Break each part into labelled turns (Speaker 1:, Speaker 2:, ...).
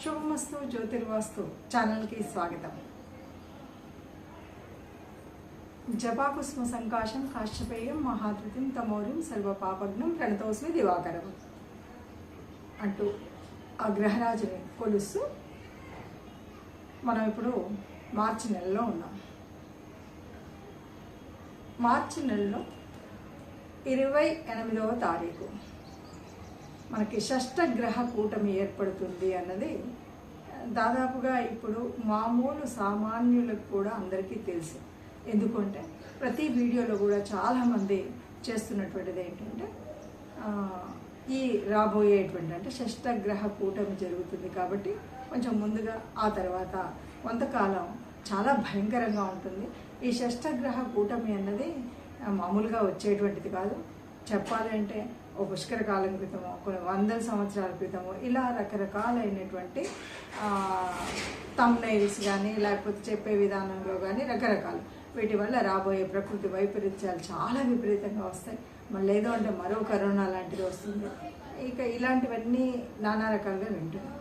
Speaker 1: శుభమస్తు జ్యోతిర్వాస్తు ఛానల్కి స్వాగతం. జపాకుస్మ సంకాశం కాశ్యపేయం మహాద్యుతిం తమోరిం సర్వపాపగ్నం ప్రణతోస్మి దివాకరం అంటూ ఆ గ్రహరాజుని కొలుస్తూ మనం ఇప్పుడు మార్చి నెలలో ఉన్నాం. మార్చి నెలలో 28వ తారీఖు మనకి షష్టగ్రహ కూటమి ఏర్పడుతుంది అన్నది దాదాపుగా ఇప్పుడు మామూలు సామాన్యులకు కూడా అందరికీ తెలుసు. ఎందుకంటే ప్రతి వీడియోలో కూడా చాలామంది చేస్తున్నటువంటిది ఏంటంటే ఈ రాబోయేటువంటి అంటే షష్టగ్రహ కూటమి జరుగుతుంది కాబట్టి కొంచెం ముందుగా ఆ తర్వాత కొంతకాలం చాలా భయంకరంగా ఉంటుంది. ఈ షష్టగ్రహ కూటమి అన్నది మామూలుగా వచ్చేటువంటిది కాదు. చెప్పాలంటే ఓ పుష్కర కాలం క్రితమో కొన్ని వందల సంవత్సరాల క్రితమో ఇలా రకరకాలైనటువంటి థంబ్నెయిల్స్ కానీ లేకపోతే చెప్పే విధానంలో కానీ రకరకాలు వీటి వల్ల రాబోయే ప్రకృతి వైపరీత్యాలు చాలా విపరీతంగా వస్తాయి. మళ్ళీ ఏదో అంటే మరో కరోనా లాంటిది వస్తుంది. ఇక ఇలాంటివన్నీ నానా రకాలుగా వింటున్నాం.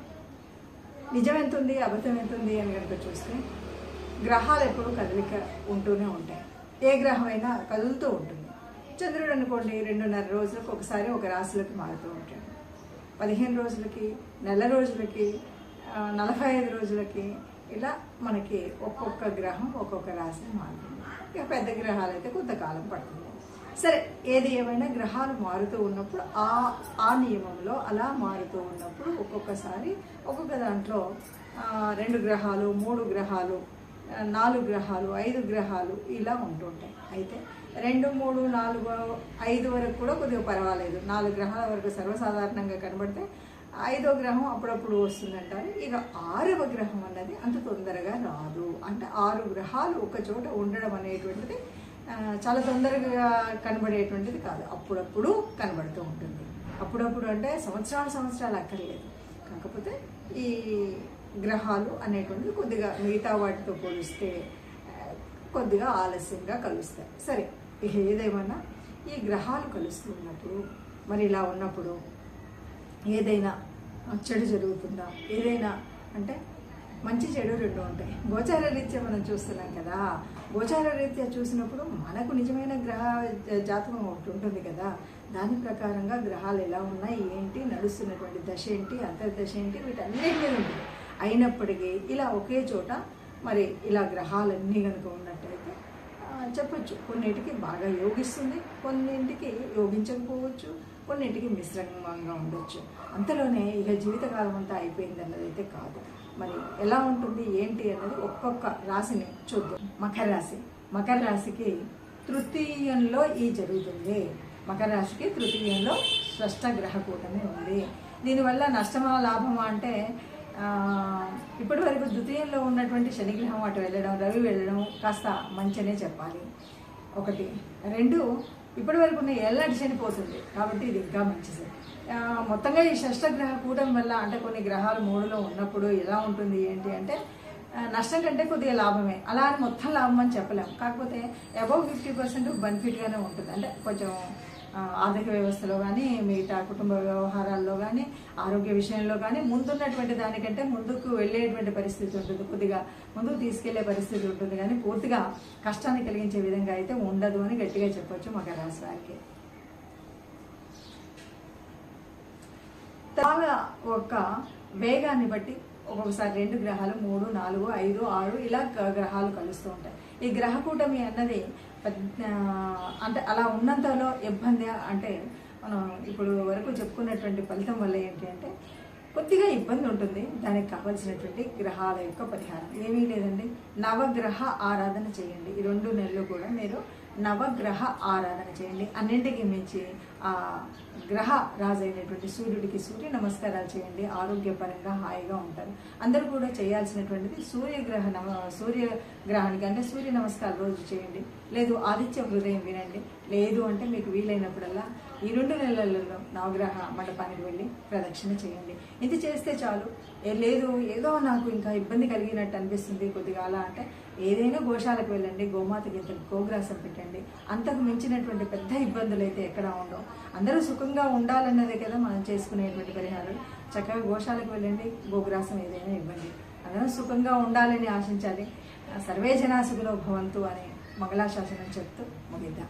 Speaker 1: నిజం ఎంత ఉంది అబద్ధం ఎంత ఉంది అని కనుక చూస్తే గ్రహాలు ఎప్పుడూ కదలిక ఉంటూనే ఉంటాయి. ఏ గ్రహం అయినా కదులుతూ ఉంటుంది. చంద్రుడు అనుకోండి 2.5 రోజులకు ఒకసారి ఒక రాశిలోకి మారుతూ ఉంటాడు. 15 రోజులకి, నెల రోజులకి, 45 రోజులకి ఇలా మనకి ఒక్కొక్క గ్రహం ఒక్కొక్క రాశిని మారుతుంది. ఇక పెద్ద గ్రహాలు అయితే కొంతకాలం పడుతుంది. సరే, ఏది ఏమైనా గ్రహాలు మారుతూ ఉన్నప్పుడు ఆ నియమంలో అలా మారుతూ ఉన్నప్పుడు ఒక్కొక్కసారి ఒక్కొక్క దాంట్లో 2 గ్రహాలు, 3 గ్రహాలు, 4 గ్రహాలు, 5 గ్రహాలు ఇలా ఉంటుంటాయి. అయితే 2, 3, 4, 5 వరకు కూడా కొద్దిగా పర్వాలేదు. 4 గ్రహాల వరకు సర్వసాధారణంగా కనబడితే 5వ గ్రహం అప్పుడప్పుడు వస్తుందంటారు. ఇక 6వ గ్రహం అన్నది అంత తొందరగా రాదు. అంటే 6 గ్రహాలు ఒక చోట ఉండడం అనేటువంటిది చాలా తొందరగా కనబడేటువంటిది కాదు. అప్పుడప్పుడు కనబడుతూ ఉంటుంది. అప్పుడప్పుడు అంటే సంవత్సరాలు అక్కర్లేదు. కాకపోతే ఈ గ్రహాలు అనేటువంటిది కొద్దిగా మిగతా వాటితో పోలిస్తే కొద్దిగా ఆలస్యంగా కలుస్తాయి. సరే, ఇక ఏదేమన్నా ఈ గ్రహాలు కలుస్తున్నప్పుడు మరి ఇలా ఉన్నప్పుడు ఏదైనా చెడు జరుగుతుందా? ఏదైనా అంటే మంచి చెడు 2 ఉంటాయి. గోచార రీత్యా మనం చూస్తున్నాం కదా. గోచార రీత్యా చూసినప్పుడు మనకు నిజమైన గ్రహ జాతకం ఒకటి ఉంటుంది కదా. దాని ప్రకారంగా గ్రహాలు ఎలా ఉన్నాయి, ఏంటి, నడుస్తున్నటువంటి దశ ఏంటి, అంతర్దశ ఏంటి, వీటన్నిటి మీద ఉంటుంది. అయినప్పటికీ ఇలా ఒకే చోట మరి ఇలా గ్రహాలన్నీ కనుక ఉన్నట్టయితే చెప్పచ్చు కొన్నింటికి బాగా యోగిస్తుంది, కొన్నింటికి యోగించకపోవచ్చు, కొన్నింటికి మిశ్రమంగా ఉండొచ్చు. అంతలోనే ఇక జీవితకాలం అంతా అయిపోయింది అన్నది అయితే కాదు. మరి ఎలా ఉంటుంది ఏంటి అన్నది ఒక్కొక్క రాశిని చూద్దాం. మకర రాశికి తృతీయంలో ఈ జరుగుతుంది. మకర రాశికి తృతీయంలో షష్టగ్రహ కూటమి ఉంది. దీనివల్ల నష్టమా లాభమా అంటే ఇప్పటి వరకు ద్వితీయంలో ఉన్నటువంటి శనిగ్రహం అటు వెళ్ళడం, రవి వెళ్ళడం కాస్త మంచినే చెప్పాలి. 1, 2 ఇప్పటి వరకు ఉన్న ఎల్లటి శని పోతుంది కాబట్టి ఇది ఇంకా మంచిది. మొత్తంగా ఈ షష్టగ్రహ కూటమి వల్ల అంటే కొన్ని గ్రహాలు 3లో ఉన్నప్పుడు ఎలా ఉంటుంది ఏంటి అంటే నష్టం కంటే కొద్దిగా లాభమే. అలా అని మొత్తం లాభం అని చెప్పలేము. కాకపోతే అబౌవ్ 50% బెనిఫిట్గానే ఉంటుంది. అంటే కొంచెం ఆర్థిక వ్యవస్థలో కానీ, మిగతా కుటుంబ వ్యవహారాల్లో కానీ, ఆరోగ్య విషయంలో కానీ ముందున్నటువంటి దానికంటే ముందుకు వెళ్ళేటువంటి పరిస్థితి ఉంటుంది. కొద్దిగా ముందుకు తీసుకెళ్లే పరిస్థితి ఉంటుంది. కానీ పూర్తిగా కష్టాన్ని కలిగించే విధంగా అయితే ఉండదు అని గట్టిగా చెప్పొచ్చు మకర రాశి వారికి. చాలా ఒక వేగాన్ని బట్టి ఒక్కొక్కసారి 2 గ్రహాలు, 3, 4, 5, 6 ఇలా గ్రహాలు కలుస్తూ ఉంటాయి. ఈ గ్రహ కూటమి అన్నది అంటే అలా ఉన్నంతలో ఇబ్బంది అంటే మనం ఇప్పుడు వరకు చెప్పుకున్నటువంటి ఫలితం వల్ల ఏంటి అంటే కొద్దిగా ఇబ్బంది ఉంటుంది. దానికి కావాల్సినటువంటి గ్రహాల యొక్క పరిహారం ఏమీ లేదండి. నవగ్రహ ఆరాధన చేయండి. ఈ 2 నెలలు కూడా మీరు నవగ్రహ ఆరాధన చేయండి. అన్నింటికి మించి ఆ గ్రహ రాజు అయినటువంటి సూర్యుడికి సూర్య నమస్కారాలు చేయండి. ఆరోగ్యపరంగా హాయిగా ఉంటారు. అందరూ కూడా చేయాల్సినటువంటిది సూర్యగ్రహానికి అంటే సూర్య నమస్కారం రోజు చేయండి. లేదు ఆదిత్య హృదయం వినండి. లేదు అంటే మీకు వీలైనప్పుడల్లా ఈ 2 నెలలలో నవగ్రహ మండపానికి వెళ్ళి ప్రదక్షిణ చేయండి. ఇది చేస్తే చాలు. లేదు ఏదో నాకు ఇంకా ఇబ్బంది కలిగినట్టు అనిపిస్తుంది కొద్దిగా అలా అంటే ఏదైనా గోశాలకు వెళ్ళండి. గోమాతకి ఇంత గోగ్రాసం పెట్టండి. అంతకు మించినటువంటి పెద్ద ఇబ్బందులు అయితే ఎక్కడ ఉండవు. అందరూ సుఖంగా ఉండాలన్నదే కదా మనం చేసుకునేటువంటి పరిహారం. చక్కగా గోశాలకు వెళ్ళండి, గోగ్రాసం ఏదైనా ఇవ్వండి. అందరం సుఖంగా ఉండాలని ఆశించాలి. సర్వే జనా సుఖినో భవంతు అనే మంగళాశాసనం చెప్తూ ముగిద్దాం.